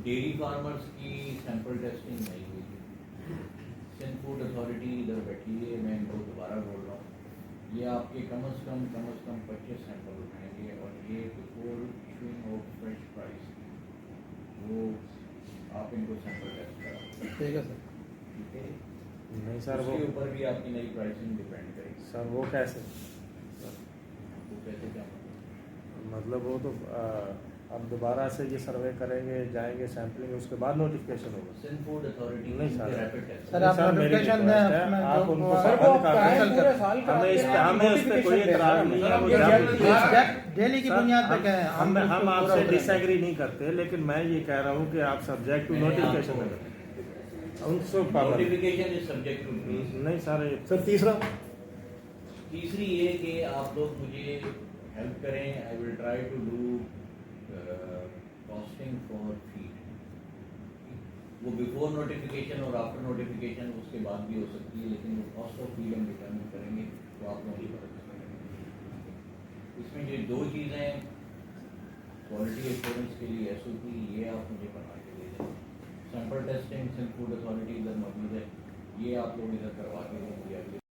Dairy farmers की sample testing नहीं हुई। सिंध फूड अथॉरिटी इधर बैठी है, मैं इनको दोबारा बोल रहा हूँ, ये आपके कम से कम 25 सैंपल उठाएंगे और ये before issuing of fresh price वो आप इनको सैंपल टेस्ट करा। ठीक है सर। ठीक है, नहीं सर, वो उसके ऊपर भी आपकी नई प्राइसिंग डिपेंड करेगी। सर वो कैसे? वो कैसे क्या मतलब वो तो अब दोबारा से ये सर्वे करेंगे, जाएंगे सैम्पलिंग, उसके बाद नोटिफिकेशन होगा। सिंध फूड अथॉरिटी नहीं सर। रैपिड टेस्ट सर आप नोटिफिकेशन दें अपने आप उनको सर वो कैंसिल पूरे कर साल हमें इस पे हमें उस पे कोई एतराज नहीं है। वो जब डेली की बुनियाद पे कहें हम आपसे डिसएग्री नहीं करते, लेकिन मैं ये कह रहा हूँ कि आप सब्जेक्ट टू नोटिफिकेशन में करें उनको पाबंद। नोटिफिकेशन इज सब्जेक्ट टू नहीं सर। सर तीसरा तीसरी ये कि आप लोग मुझे हेल्प करें, I will try to do costing for feed. वो बिफोर नोटिफिकेशन और आफ्टर नोटिफिकेशन उसके बाद भी हो सकती है, लेकिन वो कॉस्ट ऑफ फीड हम डिटरमिन करेंगे तो आप लोग ही पता करेंगे। इसमें ये दो चीज़ें क्वालिटी एश्योरेंस के लिए SOP, ये आप मुझे बना के दे दें। Sample testing Sindh food authority इधर मौजूद है, ये आप लोग इधर करवा के देंगे।